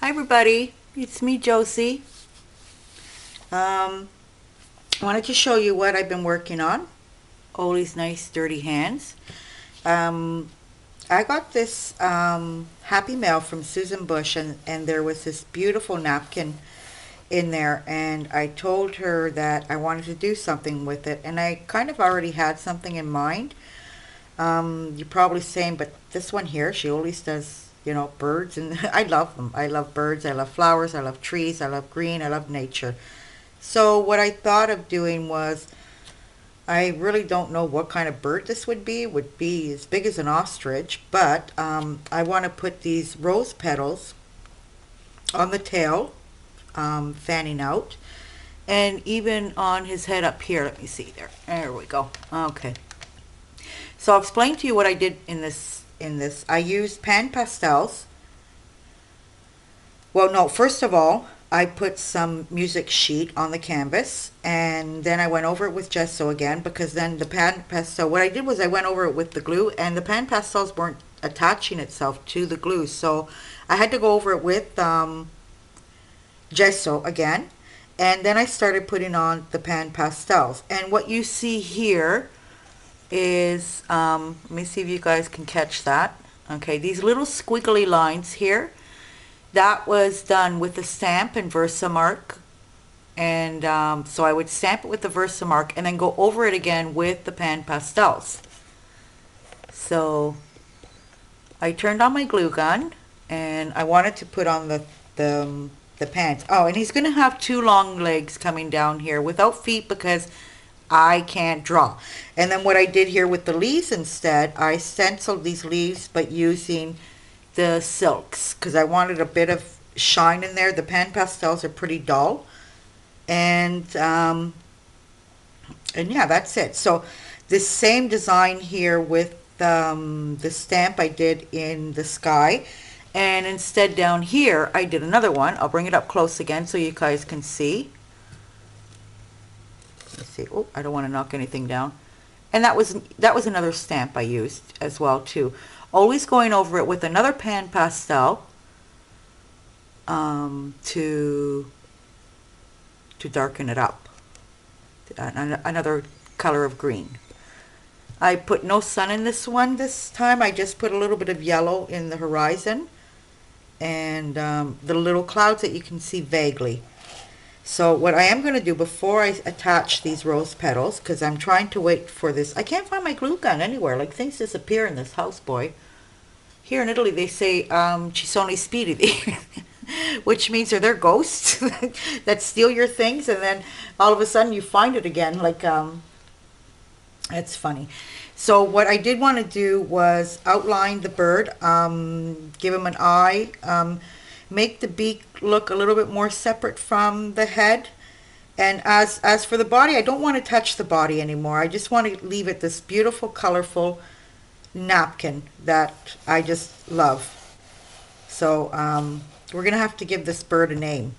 Hi everybody, it's me Josie. I wanted to show you what I've been working on. Oli's nice dirty hands. Um, I got this Happy Mail from Susan Bush, and there was this beautiful napkin in there, and I told her that I wanted to do something with it, and I kind of already had something in mind. You're probably saying, but this one here, she always does, birds, and I love them. I love birds, I love flowers, I love trees, I love green, I love nature. So what I thought of doing was, I really don't know what kind of bird this would be. It would be as big as an ostrich, but I want to put these rose petals on the tail, fanning out, and even on his head up here. Let me see there. There we go. Okay. So I'll explain to you what I did in this. I used pan pastels. Well, no, first of all, I put some music sheet on the canvas, and then I went over it with gesso again, because then the pan pastel, what I did was I went over it with the glue, and the pan pastels weren't attaching itself to the glue, so I had to go over it with gesso again, and then I started putting on the pan pastels. And what you see here is, let me see if you guys can catch that. Okay, these little squiggly lines here, that was done with the stamp and Versamark. And so I would stamp it with the Versamark and then go over it again with the pan pastels. So I turned on my glue gun, and I wanted to put on the pants. Oh, and he's going to have two long legs coming down here without feet, because I can't draw. And then what I did here with the leaves instead, I stenciled these leaves but using the silks, because I wanted a bit of shine in there. The pan pastels are pretty dull. And yeah, that's it. So this same design here with the stamp I did in the sky. And instead down here, I did another one. I'll bring it up close again so you guys can see. Let's see. Oh, I don't want to knock anything down. And that was another stamp I used as well too. Always going over it with another pan pastel to darken it up. Another color of green. I put no sun in this one this time. I just put a little bit of yellow in the horizon, and the little clouds that you can see vaguely. So what I am going to do before I attach these rose petals, because I'm trying to wait for this. I can't find my glue gun anywhere. Like, things disappear in this houseboy. Here in Italy, they say ci sono I spiriti, which means they're ghosts that steal your things, and then all of a sudden you find it again. Like, it's funny. So what I did want to do was outline the bird, give him an eye, make the beak look a little bit more separate from the head. And as for the body, I don't want to touch the body anymore. I just want to leave it this beautiful, colorful napkin that I just love. So we're going to have to give this bird a name.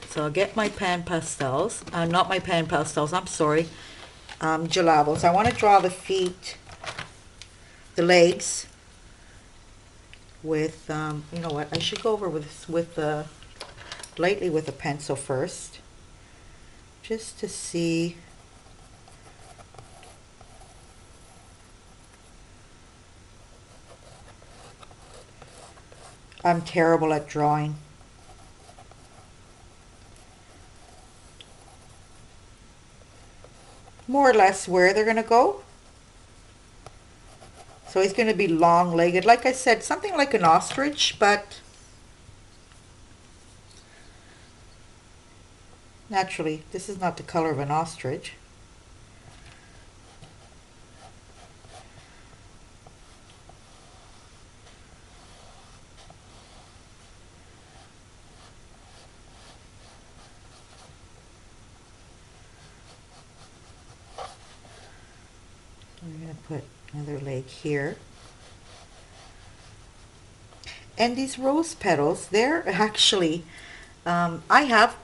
So I'll get my pan pastels. Not my pan pastels, I'm sorry. Gelabos. I want to draw the feet, the legs, with you know what, I should go over with lightly with a pencil first, just to see. I'm terrible at drawing. More or less where they're going to go. So he's going to be long-legged. Like I said, something like an ostrich, but naturally, this is not the color of an ostrich. I'm going to put another leg here. And these rose petals, they're actually, I have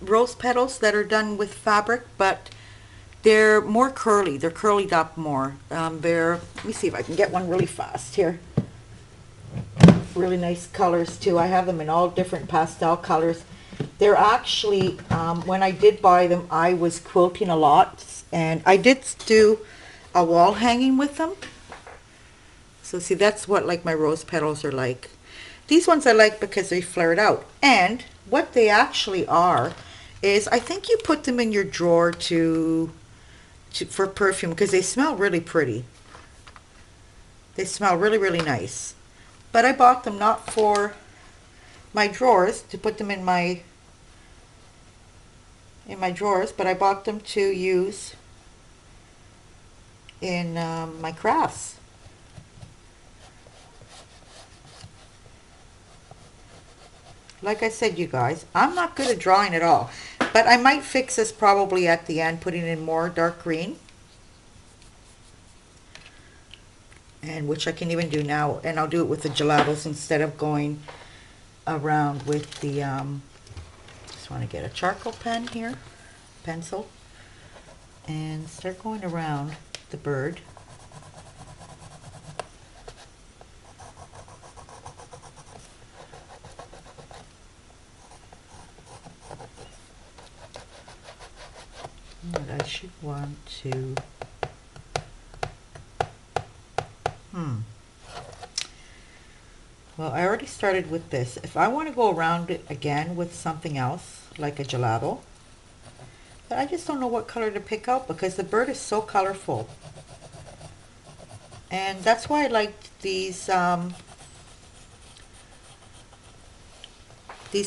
rose petals that are done with fabric, but they're more curly. They're curlied up more. Let me see if I can get one really fast here. really nice colors too. I have them in all different pastel colors. They're actually, when I did buy them, I was quilting a lot, and I did do a wall hanging with them. So see, that's what like my rose petals are like. These ones I like because they flared out. And what they actually are is, I think you put them in your drawer for perfume, because they smell really pretty. They smell really, really nice. But I bought them not for my drawers, to put them in my drawers, but I bought them to use in my crafts. Like I said, you guys, I'm not good at drawing at all, but I might fix this probably at the end, putting in more dark green, and which I can even do now, and I'll do it with the gelatos instead of going around with the just want to get a charcoal pen here, pencil, and start going around the bird. And I should want to well, I already started with this. If I want to go around it again with something else, like a gelato, but I just don't know what color to pick out because the bird is so colorful. And that's why I liked these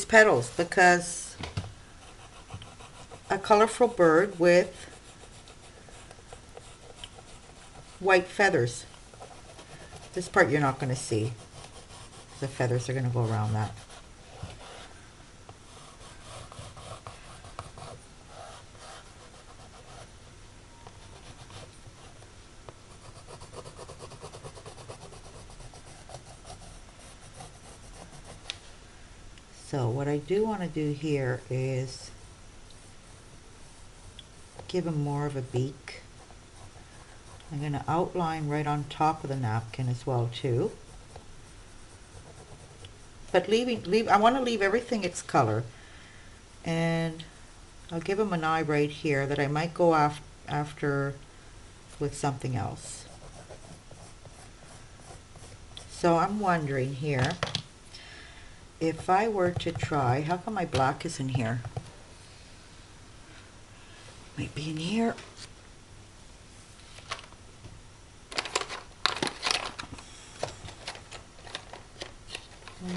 petals, because a colorful bird with white feathers. This part you're not going to see. The feathers are going to go around that. So what I do want to do here is give him more of a beak. I'm going to outline right on top of the napkin as well too. But I want to leave everything its color. And I'll give him an eye right here that I might go after with something else. So I'm wondering here, if I were to try, how come my black is in here? Might be in here.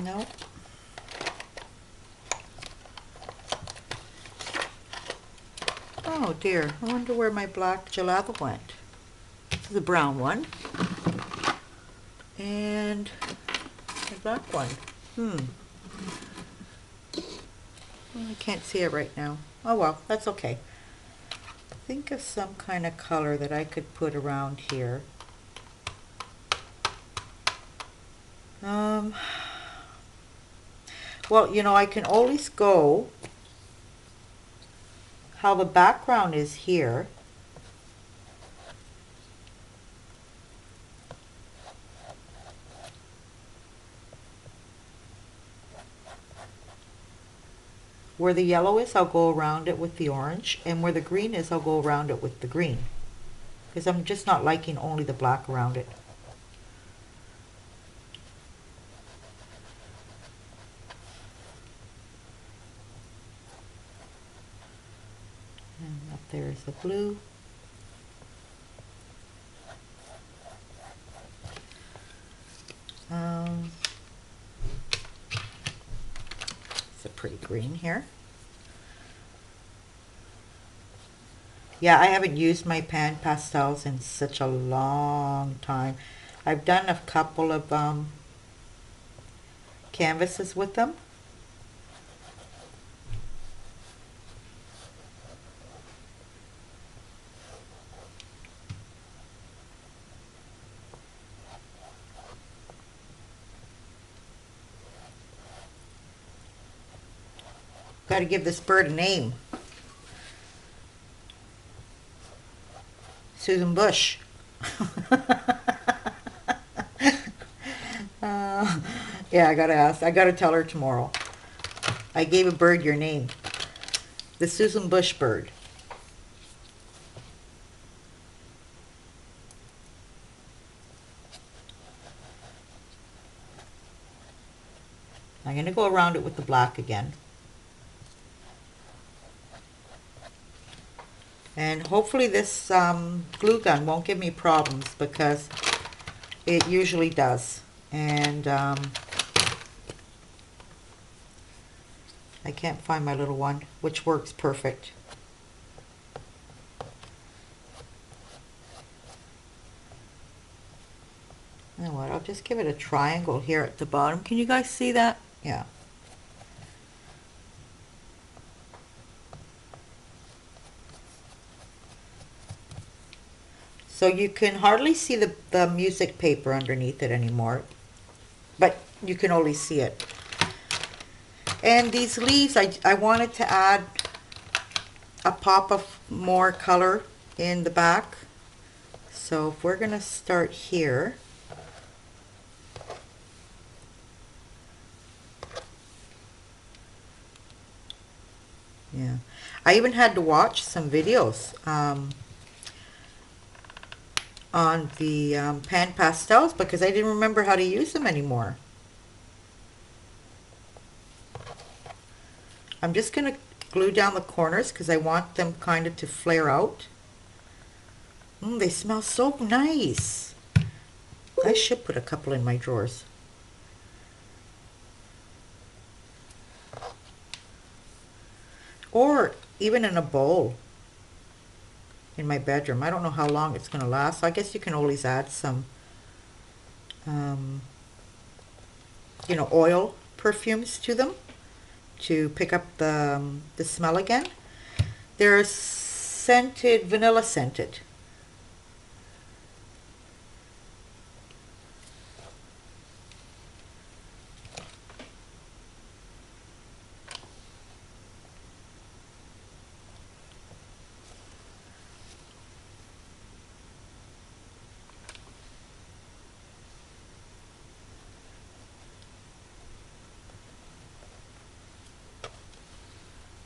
Nope. Oh dear, I wonder where my black gelato went. This is a brown one. And the black one. I can't see it right now. Oh well, that's okay. Think of some kind of color that I could put around here. Well, you know, I can always go how the background is here. Where the yellow is, I'll go around it with the orange, and where the green is, I'll go around it with the green. Because I'm just not liking only the black around it. And up there is the blue. It's a pretty green here. Yeah, I haven't used my pan pastels in such a long time. I've done a couple of canvases with them. Got to give this bird a name. Susan Bush. Yeah, I gotta ask. I gotta tell her tomorrow. I gave a bird your name. The Susan Bush bird. I'm gonna go around it with the black again. And hopefully this glue gun won't give me problems, because it usually does. And I can't find my little one, which works perfect. You know what, I'll just give it a triangle here at the bottom. Can you guys see that? Yeah. So you can hardly see the music paper underneath it anymore, but you can only see it. And these leaves, I wanted to add a pop of more color in the back. So if we're gonna start here, yeah, I even had to watch some videos on the pan pastels, because I didn't remember how to use them anymore. I'm just going to glue down the corners because I want them kind of to flare out. They smell so nice. I should put a couple in my drawers. Or even in a bowl in my bedroom. I don't know how long it's going to last. So I guess you can always add some, you know, oil perfumes to them to pick up the smell again. They're scented, vanilla scented.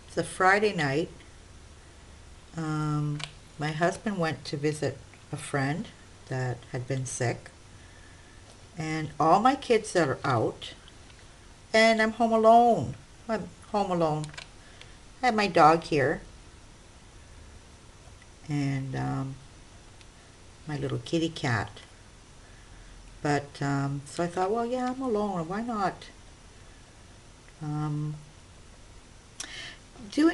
It's a Friday night. My husband went to visit a friend that had been sick, and all my kids are out, and I'm home alone. I'm home alone. I have my dog here, and my little kitty cat. But so I thought, well, yeah, I'm alone. Why not?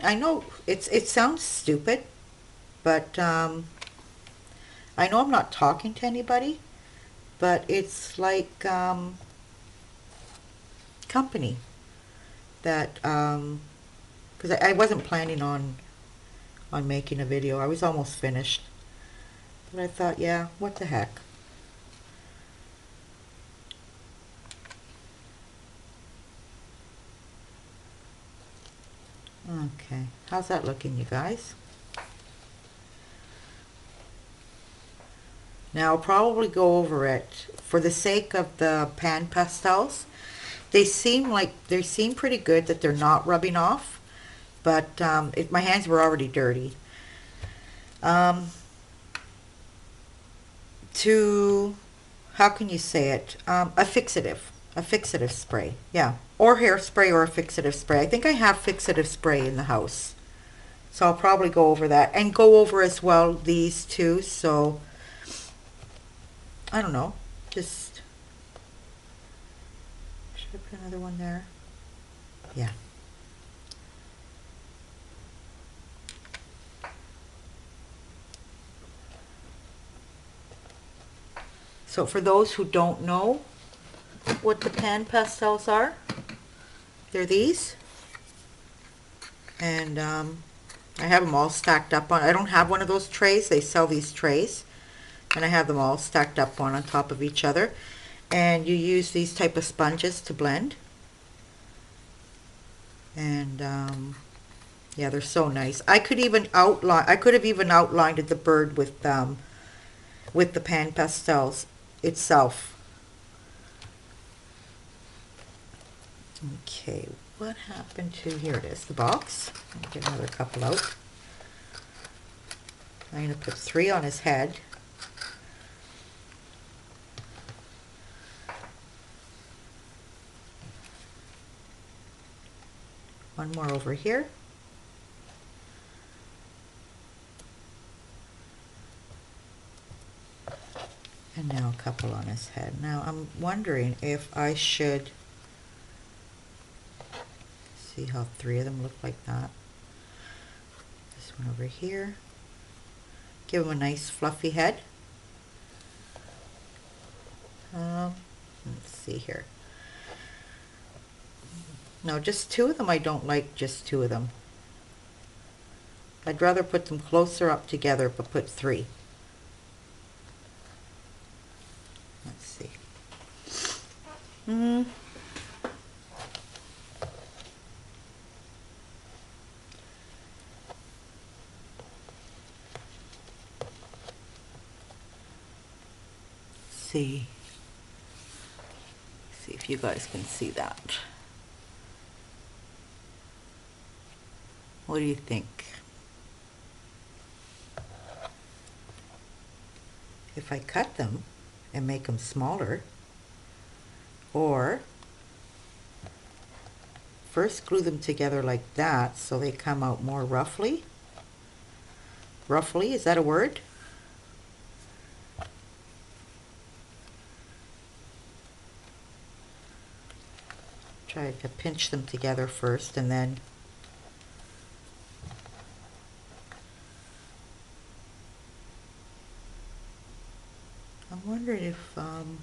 I know it sounds stupid, but I know I'm not talking to anybody, but it's like company that because I wasn't planning on making a video. I was almost finished, but I thought, yeah, what the heck. Okay, how's that looking, you guys? Now I'll probably go over it for the sake of the pan pastels. They seem pretty good, that they're not rubbing off, but my hands were already dirty. How can you say it? A fixative spray, yeah, or hairspray or a fixative spray. I think I have fixative spray in the house, so I'll probably go over that and go over as well these two. So I don't know, just should I put another one there? Yeah. So for those who don't know what the pan pastels are, they're these. And I have them all stacked up on, I don't have one of those trays, they sell these trays. And I have them all stacked up on top of each other. And you use these type of sponges to blend. And yeah, they're so nice. I could have even outlined the bird with the pan pastels itself. Okay, what happened to, here it is, the box. Let me get another couple out. I'm going to put 3 on his head. One more over here. And now a couple on his head. Now I'm wondering if I should see how 3 of them look like that. This one over here. Give him a nice fluffy head. Let's see here. No, just 2 of them. I don't like just 2 of them. I'd rather put them closer up together, but put 3. Let's see. See if you guys can see that. What do you think? If I cut them and make them smaller, or first glue them together like that so they come out more roughly. Roughly, is that a word? Try to pinch them together first and then I'm wondering if I'm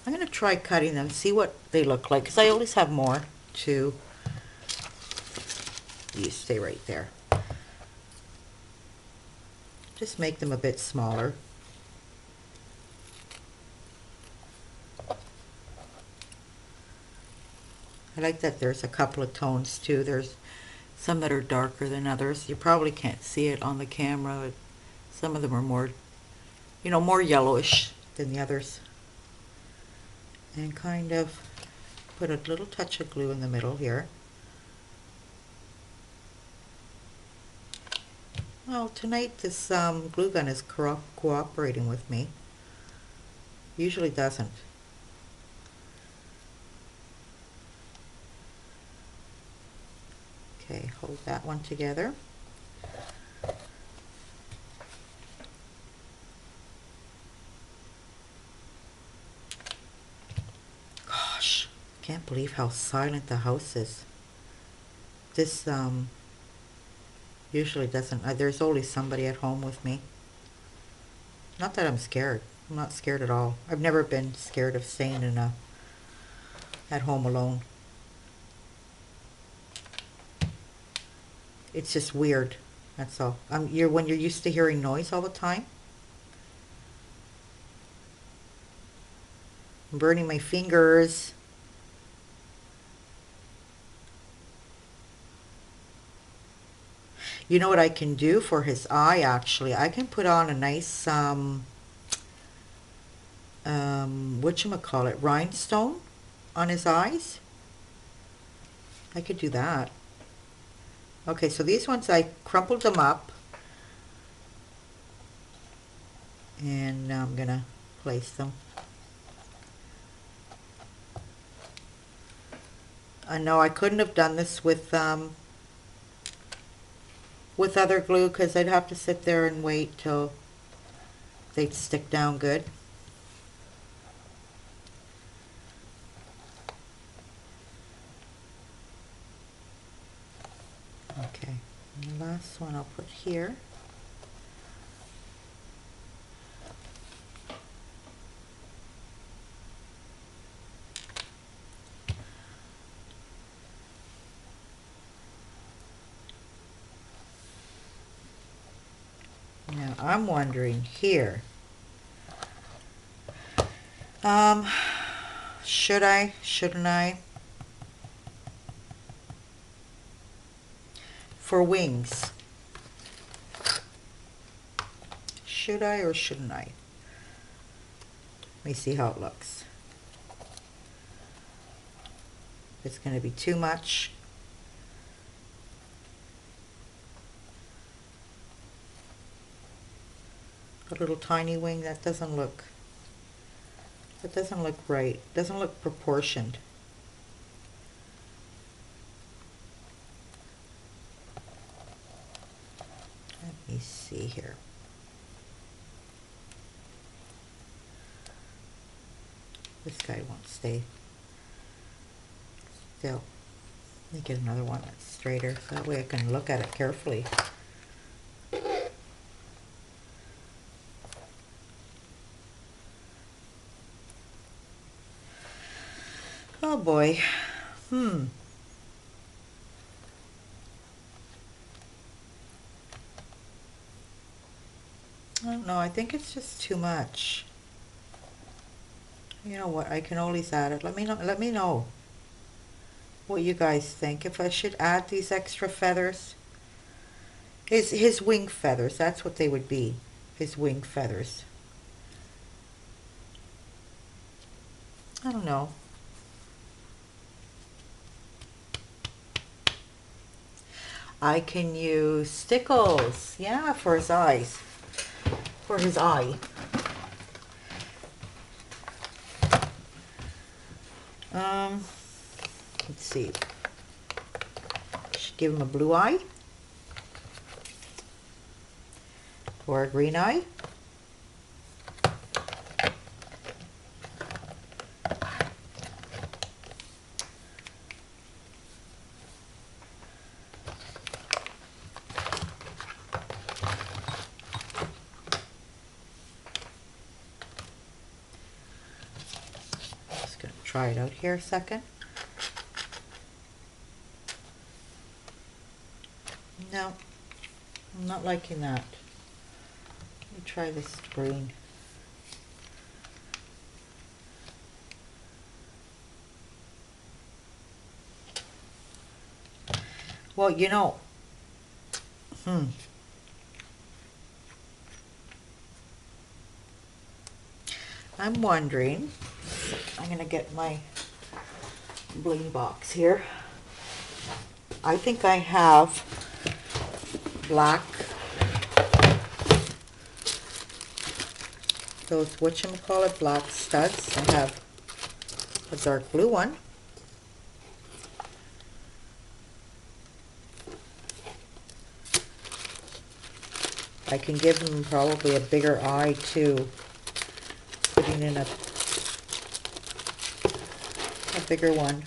going to try cutting them, see what they look like, because I always have more to, you stay right there. Just make them a bit smaller. I like that there's a couple of tones too. There's some that are darker than others. You probably can't see it on the camera, but some of them are more, you know, more yellowish than the others. And kind of put a little touch of glue in the middle here. Well, tonight this glue gun is cooperating with me. Usually doesn't. Okay, hold that one together. Gosh, can't believe how silent the house is. This usually doesn't, there's always somebody at home with me. Not that I'm scared. I'm not scared at all. I've never been scared of staying at home alone. It's just weird. That's all. When you're used to hearing noise all the time. I'm burning my fingers. You know what I can do for his eye, actually? I can put on a nice, whatchamacallit, rhinestone on his eyes. I could do that. Okay, so these ones, I crumpled them up. And now I'm going to place them. I know I couldn't have done this with other glue because I'd have to sit there and wait till they'd stick down good. Okay, and the last one I'll put here. Now I'm wondering here, should I, shouldn't I? For wings, should I or shouldn't I? Let me see how it looks. If it's going to be too much, a little tiny wing, that doesn't look right. It doesn't look proportioned. Let me see here. This guy won't stay still. Let me get another one that's straighter, so that way I can look at it carefully. Oh boy. I don't know, I think it's just too much. You know what, I can always add it. Let me know what you guys think. If I should add these extra feathers. His wing feathers, that's what they would be. His wing feathers. I don't know. I can use stickles, yeah, for his eyes. For his eye. Let's see. Should give him a blue eye. Or a green eye. Just gonna try it out here a second. No, I'm not liking that. Let me try this green. Well, you know, I'm wondering, I'm going to get my bling box here. I think I have black, those whatchamacallit black studs. I have a dark blue one. I can give him probably a bigger eye too, putting in a bigger one.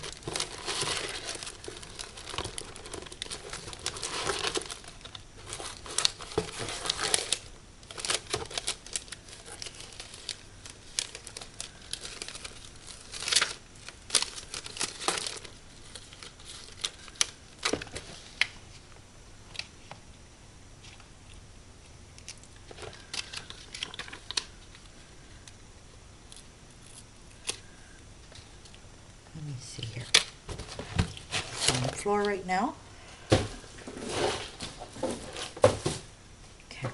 Let me see here. It's on the floor right now. Okay.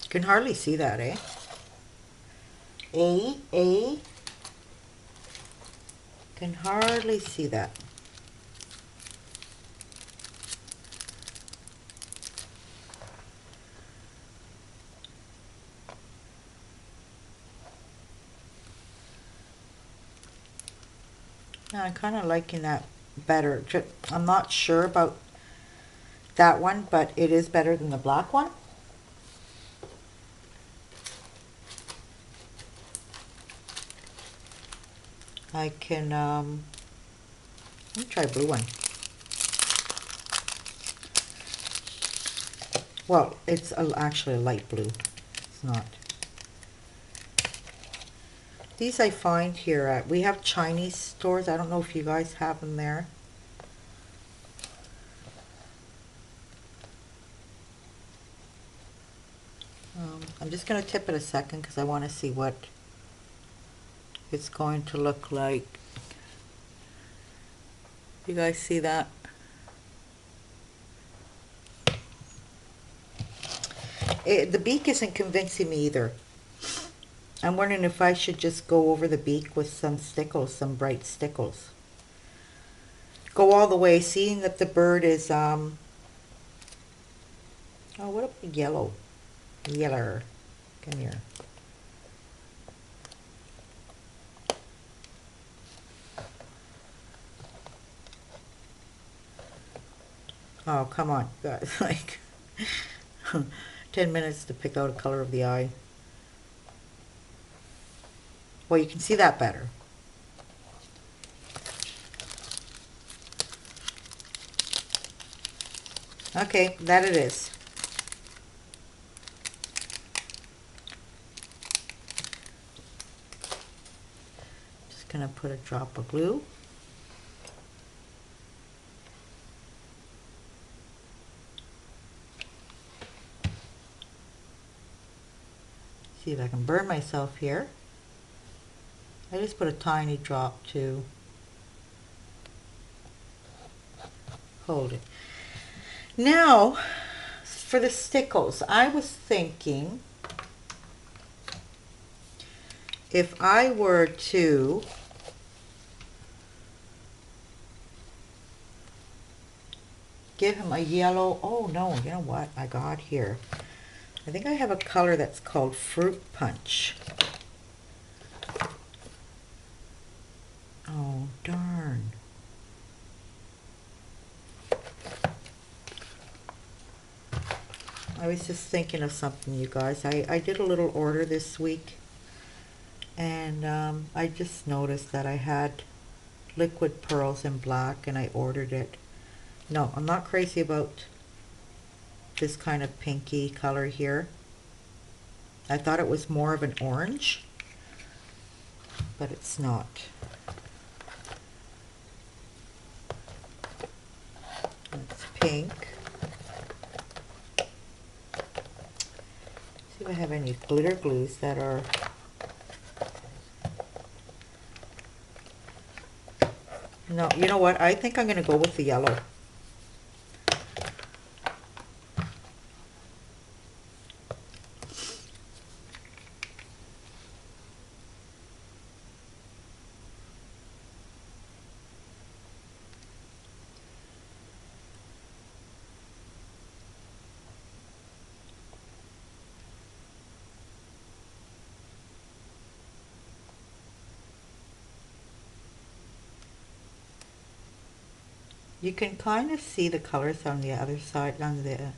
You can hardly see that, eh? Can hardly see that. Now I'm kind of liking that better. I'm not sure about that one, but it is better than the black one. I can, let me try blue one. Well, it's actually a light blue. It's not. These I find here at, we have Chinese stores. I don't know if you guys have them there. I'm just going to tip it a second because I want to see what it's going to look like. You guys see that? The beak isn't convincing me either. I'm wondering if I should just go over the beak with some stickles, some bright stickles. Go all the way, seeing that the bird is, oh, what about yellow? Yeller. Come here. Oh, come on, guys. Like, 10 minutes to pick out a color of the eye. Well, you can see that better. Okay, that it is. Just gonna put a drop of glue. See if I can burn myself here. I just put a tiny drop to hold it. Now, for the stickles, I was thinking if I were to give him a yellow, oh no, you know what I got here? I think I have a color that's called Fruit Punch. Oh, darn. I was just thinking of something, you guys. I did a little order this week, and I just noticed that I had liquid pearls in black, and I ordered it. No, I'm not crazy about this kind of pinky color here. I thought it was more of an orange, but it's not. It's pink. See if I have any glitter glues that are no, you know what? I think I'm going to go with the yellow. You can kind of see the colors on the other side, on the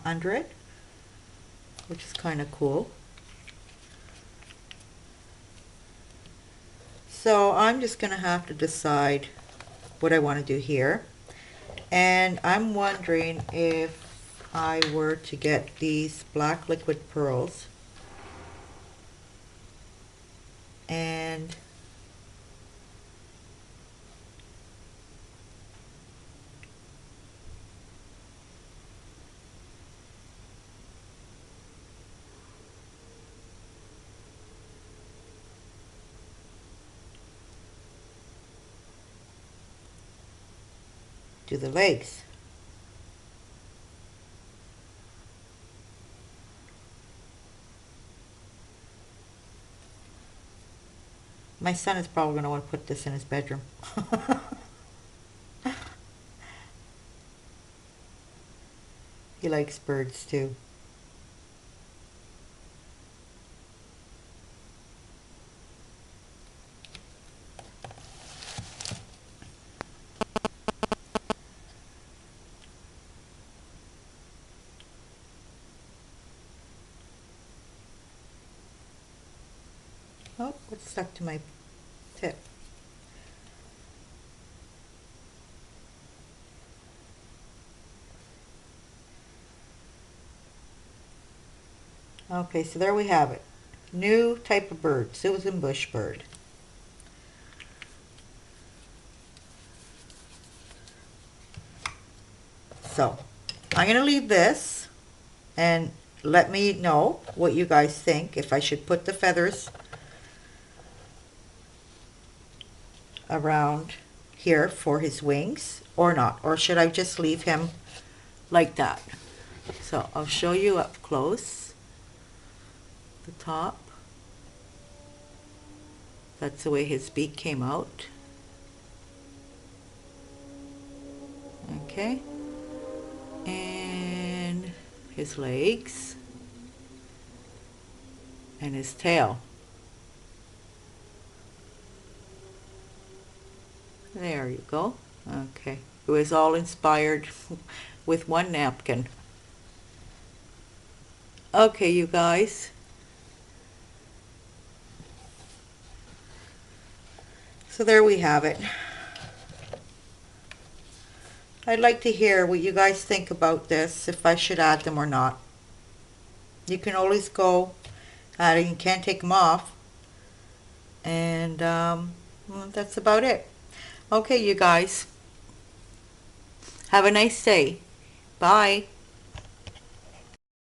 under it, which is kind of cool. So I'm just going to have to decide what I want to do here. And I'm wondering if I were to get these black liquid pearls and do the legs. My son is probably going to want to put this in his bedroom. He likes birds too. Oh, it's stuck to my tip. Okay, so there we have it. New type of bird, Susan Bush bird. So, I'm going to leave this and let me know what you guys think, if I should put the feathers around here for his wings or not, or should I just leave him like that? So I'll show you up close the top. That's the way his beak came out. Okay, and his legs and his tail. There you go. Okay, it was all inspired with one napkin. Okay, you guys. So there we have it. I'd like to hear what you guys think about this, if I should add them or not. You can always go adding, you can't take them off. And well, that's about it. Okay, you guys. Have a nice day. Bye.